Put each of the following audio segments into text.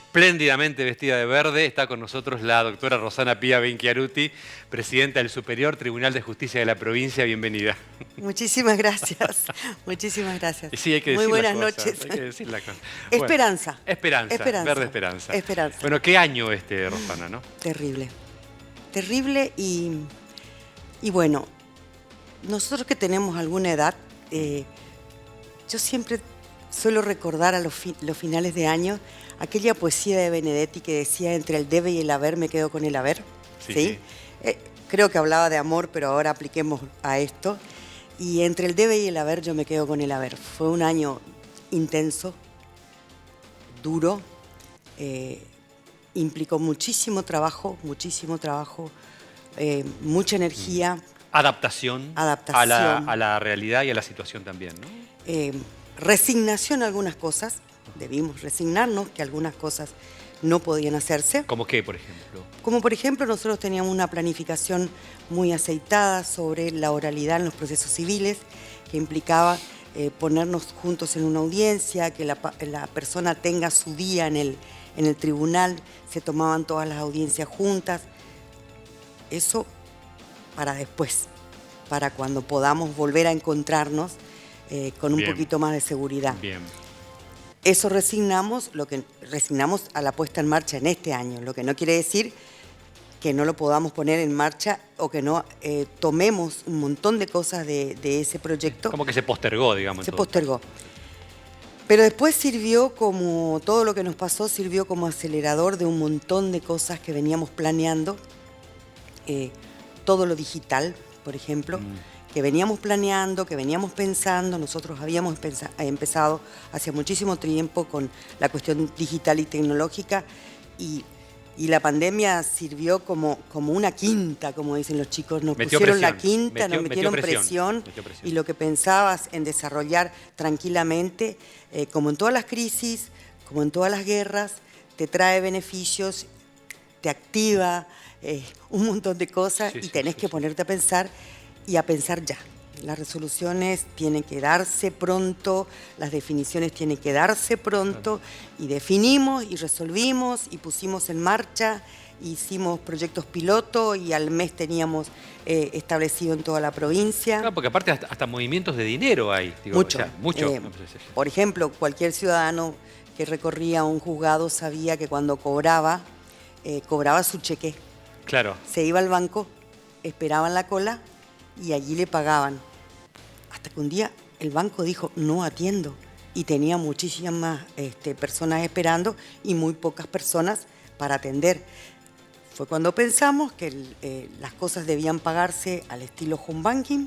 Espléndidamente vestida de verde, está con nosotros la doctora Rosana Pia Venchiaruti, presidenta del Superior Tribunal de Justicia de la provincia. Bienvenida. Muchísimas gracias, muchísimas gracias. Y sí, hay que Muy decir las buenas cosas, noches. hay que decir las cosas. Bueno, Esperanza. esperanza, verde Esperanza. esperanza. Esperanza. Bueno, qué año Rosana, ¿no? Terrible. Terrible y bueno, nosotros que tenemos alguna edad, yo siempre suelo recordar a los finales de año aquella poesía de Benedetti que decía: entre el debe y el haber me quedo con el haber. Sí, ¿Sí? sí. Creo que hablaba de amor, pero ahora apliquemos a esto. Y entre el debe y el haber yo me quedo con el haber. Fue un año intenso, duro, implicó muchísimo trabajo, mucha energía. Adaptación, Adaptación. A la realidad y a la situación también, ¿no? Resignación a algunas cosas. Debimos resignarnos que algunas cosas no podían hacerse. ¿Cómo qué, por ejemplo? Como por ejemplo, nosotros teníamos una planificación muy aceitada sobre la oralidad en los procesos civiles, que implicaba ponernos juntos en una audiencia, que la persona tenga su día en el tribunal, se tomaban todas las audiencias juntas. Eso para después, para cuando podamos volver a encontrarnos con un poquito más de seguridad. Bien. Eso resignamos a la puesta en marcha en este año, lo que no quiere decir que no lo podamos poner en marcha o que no tomemos un montón de cosas de ese proyecto. Como que se postergó, digamos. Se postergó. Pero después sirvió como, todo lo que nos pasó sirvió como acelerador de un montón de cosas que veníamos planeando. Todo lo digital, por ejemplo, que veníamos planeando, que veníamos pensando. Nosotros habíamos empezado hace muchísimo tiempo con la cuestión digital y tecnológica, y la pandemia sirvió como una quinta, como dicen los chicos. Nos pusieron la quinta, nos metieron presión, y lo que pensabas en desarrollar tranquilamente, como en todas las crisis, como en todas las guerras, te trae beneficios, te activa un montón de cosas, y tenés que ponerte a pensar, y a pensar ya. Las resoluciones tienen que darse pronto, las definiciones tienen que darse pronto, y definimos y resolvimos y pusimos en marcha, hicimos proyectos piloto y al mes teníamos establecido en toda la provincia. Claro, porque aparte hasta movimientos de dinero hay. Digo, mucho. O sea, mucho. Por ejemplo, cualquier ciudadano que recorría un juzgado sabía que cuando cobraba su cheque. Claro. Se iba al banco, esperaba en la cola y allí le pagaban. Hasta que un día el banco dijo: no atiendo, y tenía muchísimas personas esperando y muy pocas personas para atender. Fue cuando pensamos que las cosas debían pagarse al estilo home banking,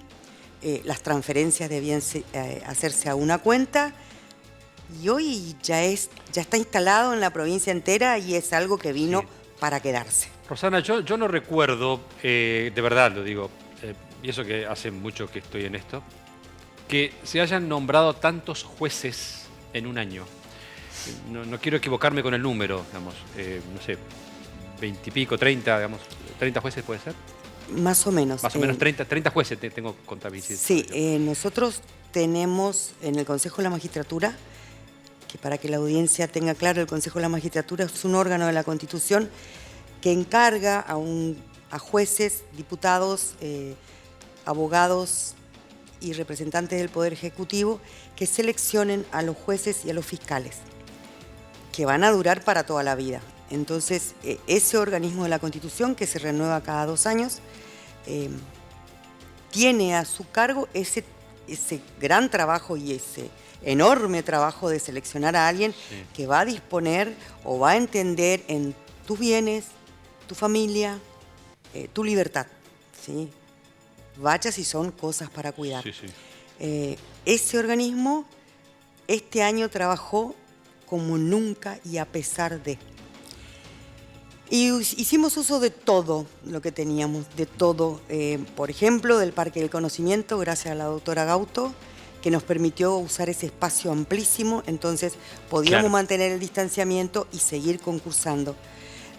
las transferencias debían hacerse a una cuenta, y hoy ya está instalado en la provincia entera y es algo que vino para quedarse. Rosana, yo no recuerdo, de verdad lo digo, y eso que hace mucho que estoy en esto, que se hayan nombrado tantos jueces en un año. No quiero equivocarme con el número, digamos, no sé, 20 y pico, 30, digamos, 30 jueces puede ser. Más o menos. Más o menos 30 jueces tengo contabilidad. Sí, nosotros tenemos en el Consejo de la Magistratura, que para que la audiencia tenga claro, el Consejo de la Magistratura es un órgano de la Constitución que encarga a jueces, diputados, abogados y representantes del Poder Ejecutivo que seleccionen a los jueces y a los fiscales, que van a durar para toda la vida. Entonces, ese organismo de la Constitución, que se renueva cada 2 años, tiene a su cargo ese gran trabajo y ese enorme trabajo de seleccionar a alguien que va a disponer o va a entender en tus bienes, tu familia, tu libertad, ¿sí? Vaya si son cosas para cuidar. Ese organismo este año trabajó como nunca y a pesar de. Y hicimos uso de todo lo que teníamos, de todo. Por ejemplo, del Parque del Conocimiento, gracias a la doctora Gauto, que nos permitió usar ese espacio amplísimo, entonces podíamos mantener el distanciamiento y seguir concursando.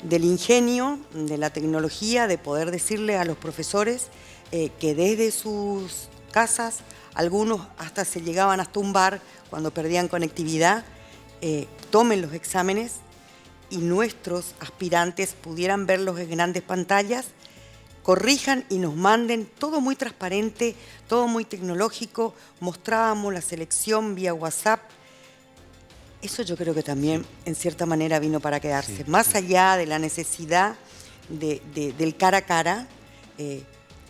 Del ingenio, de la tecnología, de poder decirle a los profesores que desde sus casas, algunos hasta se llegaban hasta un bar cuando perdían conectividad, tomen los exámenes y nuestros aspirantes pudieran verlos en grandes pantallas, corrijan y nos manden, todo muy transparente, todo muy tecnológico, mostrábamos la selección vía WhatsApp. Eso yo creo que también, en cierta manera, vino para quedarse. Más allá de la necesidad del cara a cara,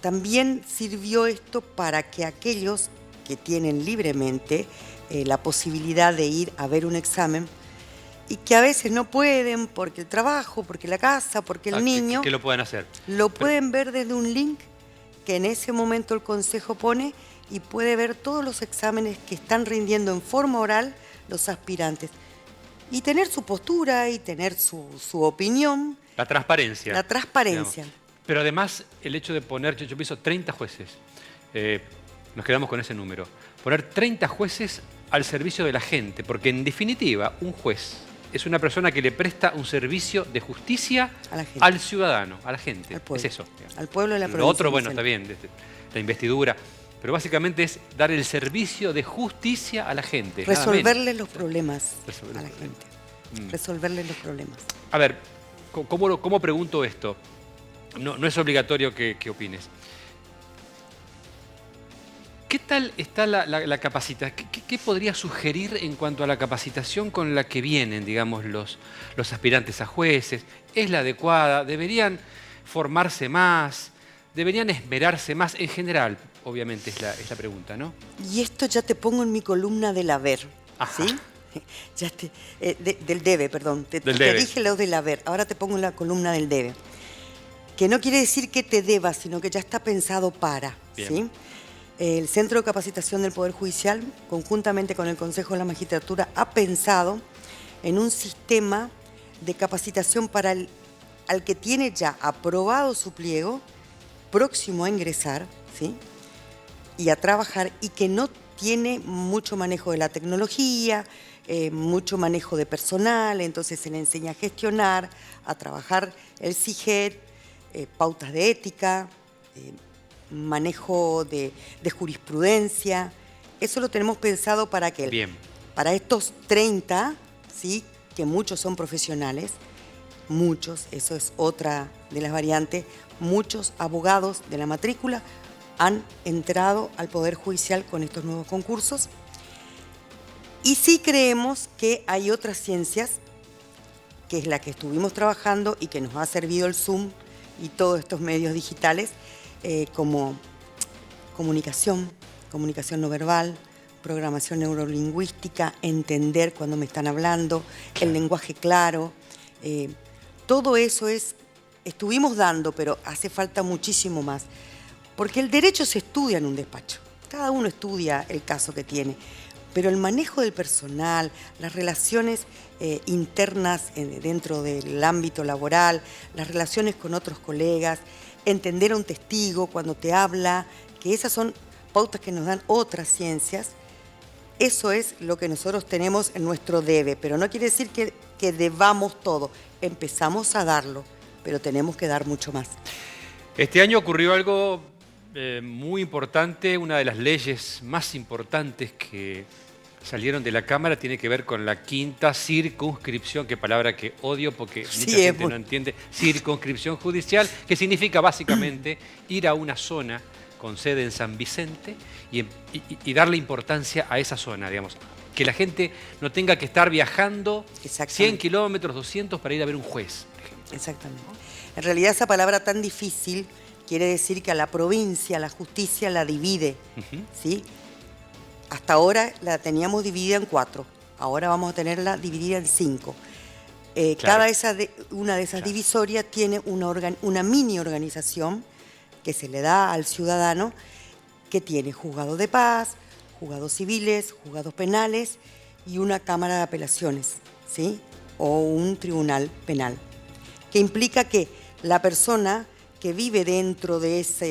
también sirvió esto para que aquellos que tienen libremente la posibilidad de ir a ver un examen y que a veces no pueden porque el trabajo, porque la casa, porque el niño... Que lo puedan hacer. Lo pueden ver desde un link que en ese momento el Consejo pone y puede ver todos los exámenes que están rindiendo en forma oral los aspirantes. Y tener su postura y tener su opinión. La transparencia. La transparencia. Digamos. Pero además, el hecho de poner, yo pienso, 30 jueces. Nos quedamos con ese número. Poner 30 jueces al servicio de la gente. Porque en definitiva, un juez es una persona que le presta un servicio de justicia al ciudadano, a la gente. Al pueblo. Es eso. Al pueblo de la provincia. Lo otro, bueno, está bien, la investidura. Pero básicamente es dar el servicio de justicia a la gente. Resolverle los problemas a la gente. Resolverle los problemas. A ver, ¿cómo pregunto esto? No es obligatorio que opines. ¿Qué tal está la capacitación? ¿Qué podría sugerir en cuanto a la capacitación con la que vienen, digamos, los aspirantes a jueces? ¿Es la adecuada? ¿Deberían formarse más? ¿Deberían esmerarse más? En general, obviamente, es la pregunta, ¿no? Y esto ya te pongo en mi columna del haber, Ajá. ¿sí? Del debe, perdón. Te dije lo del haber, ahora te pongo en la columna del debe. Que no quiere decir que te debas, sino que ya está pensado para, ¿sí? El Centro de Capacitación del Poder Judicial, conjuntamente con el Consejo de la Magistratura, ha pensado en un sistema de capacitación para al que tiene ya aprobado su pliego, próximo a ingresar, ¿sí? Y a trabajar, y que no tiene mucho manejo de la tecnología, mucho manejo de personal, entonces se le enseña a gestionar, a trabajar el CIGET, pautas de ética, manejo de jurisprudencia. Eso lo tenemos pensado para para estos 30, ¿sí? Que muchos son profesionales, muchos, eso es otra de las variantes, muchos abogados de la matrícula han entrado al Poder Judicial con estos nuevos concursos. Y sí creemos que hay otras ciencias, que es la que estuvimos trabajando y que nos ha servido el Zoom y todos estos medios digitales, como comunicación no verbal, programación neurolingüística, entender cuando me están hablando, el lenguaje claro. Todo eso estuvimos dando, pero hace falta muchísimo más. Porque el derecho se estudia en un despacho. Cada uno estudia el caso que tiene. Pero el manejo del personal, las relaciones internas dentro del ámbito laboral, las relaciones con otros colegas, entender a un testigo cuando te habla, que esas son pautas que nos dan otras ciencias. Eso es lo que nosotros tenemos en nuestro debe, pero no quiere decir que debamos todo. Empezamos a darlo, pero tenemos que dar mucho más. Este año ocurrió algo muy importante. Una de las leyes más importantes que salieron de la Cámara tiene que ver con la 5ª circunscripción, que palabra que odio porque mucha gente no entiende. Circunscripción judicial, que significa básicamente ir a una zona con sede en San Vicente y darle importancia a esa zona, digamos. Que la gente no tenga que estar viajando 100 kilómetros, 200 para ir a ver un juez, por ejemplo. Exactamente. En realidad esa palabra tan difícil quiere decir que a la provincia, la justicia la divide, ¿sí? Hasta ahora la teníamos dividida en 4, ahora vamos a tenerla dividida en 5. Cada una de esas divisorias tiene una mini organización que se le da al ciudadano, que tiene juzgados de paz, juzgados civiles, juzgados penales y una cámara de apelaciones, ¿sí? O un tribunal penal, que implica que la persona que vive dentro de esa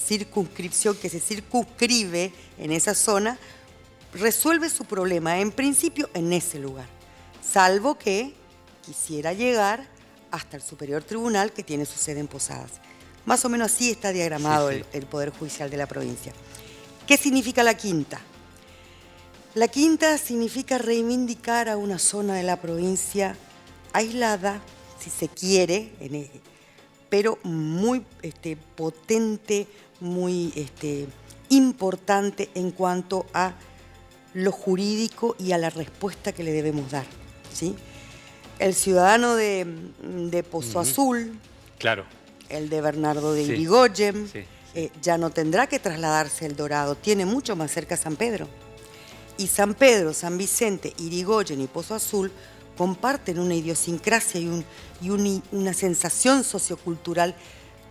circunscripción, que se circunscribe en esa zona, resuelve su problema en principio en ese lugar, salvo que quisiera llegar hasta el Superior Tribunal, que tiene su sede en Posadas. Más o menos así está diagramado el Poder Judicial de la provincia. ¿Qué significa la 5ª? La 5ª significa reivindicar a una zona de la provincia aislada, si se quiere, pero muy potente, muy importante en cuanto a lo jurídico y a la respuesta que le debemos dar, ¿sí? El ciudadano de Pozo Azul, claro, el de Bernardo de sí. Irigoyen, Sí. ya no tendrá que trasladarse a El Dorado, tiene mucho más cerca San Pedro. Y San Pedro, San Vicente, Irigoyen y Pozo Azul comparten una idiosincrasia y una sensación sociocultural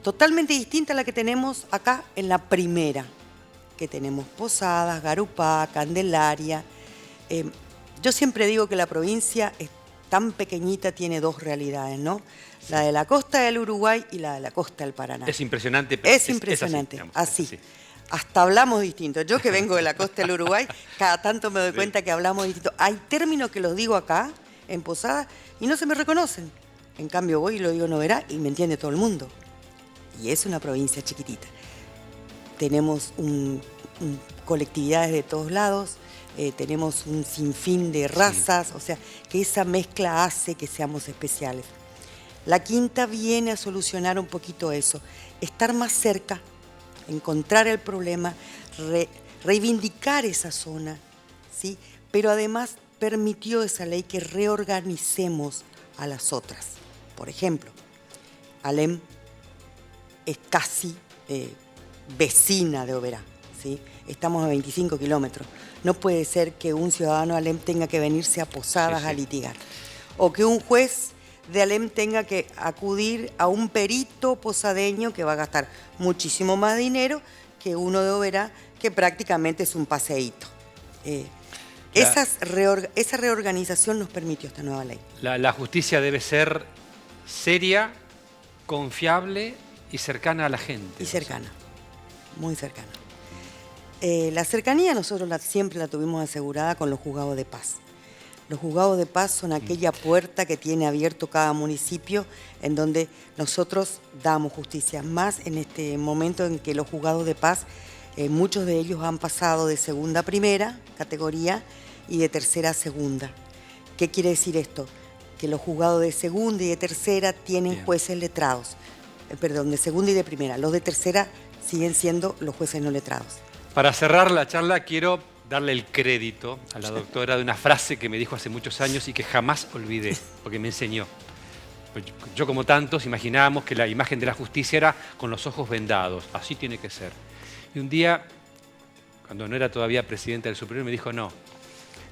totalmente distinta a la que tenemos acá en la primera, que tenemos Posadas, Garupá, Candelaria. Yo siempre digo que la provincia es tan pequeñita, tiene dos realidades, ¿no? Sí. La de la costa del Uruguay y la de la costa del Paraná. Es impresionante. Pero es impresionante, es así. así. Hasta hablamos distinto. Yo que vengo de la costa del Uruguay, cada tanto me doy cuenta que hablamos distinto. Hay términos que los digo acá, en Posadas, y no se me reconocen. En cambio voy y lo digo en Oberá y me entiende todo el mundo. Y es una provincia chiquitita. Tenemos colectividades de todos lados, tenemos un sinfín de razas, sí. O sea, que esa mezcla hace que seamos especiales. La quinta viene a solucionar un poquito eso, estar más cerca, encontrar el problema, reivindicar esa zona, ¿sí? Pero además permitió esa ley que reorganicemos a las otras. Por ejemplo, Alem es casi vecina de Oberá, ¿sí? Estamos a 25 kilómetros. No puede ser que un ciudadano de Alem tenga que venirse a Posadas a litigar. O que un juez de Alem tenga que acudir a un perito posadeño que va a gastar muchísimo más dinero que uno de Oberá, que prácticamente es un paseíto. Esa reorganización nos permitió esta nueva ley. La justicia debe ser seria, confiable y cercana a la gente. Y cercana, muy cercana. La cercanía nosotros siempre la tuvimos asegurada con los juzgados de paz. Los juzgados de paz son aquella puerta que tiene abierto cada municipio en donde nosotros damos justicia. Más en este momento en que los juzgados de paz, muchos de ellos han pasado de segunda a primera categoría y de tercera a segunda. ¿Qué quiere decir esto? Que los juzgados de segunda y de tercera tienen jueces letrados. Perdón, de segunda y de primera. Los de tercera siguen siendo los jueces no letrados. Para cerrar la charla quiero darle el crédito a la doctora de una frase que me dijo hace muchos años y que jamás olvidé, porque me enseñó. Yo como tantos imaginábamos que la imagen de la justicia era con los ojos vendados, así tiene que ser. Y un día, cuando no era todavía presidente del Superior, me dijo no,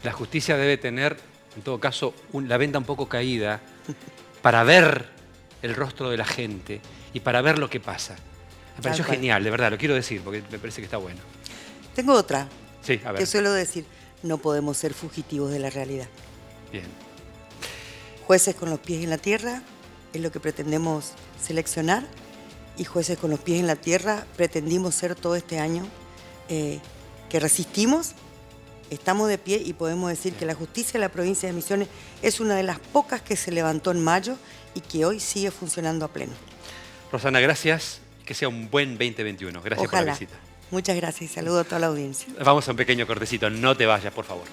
la justicia debe tener, en todo caso, la venda un poco caída para ver el rostro de la gente y para ver lo que pasa. Me pareció genial, de verdad, lo quiero decir, porque me parece que está bueno. Tengo otra, sí, a ver. Que suelo decir, no podemos ser fugitivos de la realidad. Bien. Jueces con los pies en la tierra es lo que pretendemos seleccionar, y jueces con los pies en la tierra pretendimos ser todo este año, que resistimos, estamos de pie y podemos decir que la justicia de la provincia de Misiones es una de las pocas que se levantó en mayo y que hoy sigue funcionando a pleno. Rosana, gracias. Que sea un buen 2021. Gracias. Ojalá. Por la visita. Muchas gracias y saludo a toda la audiencia. Vamos a un pequeño cortecito. No te vayas, por favor.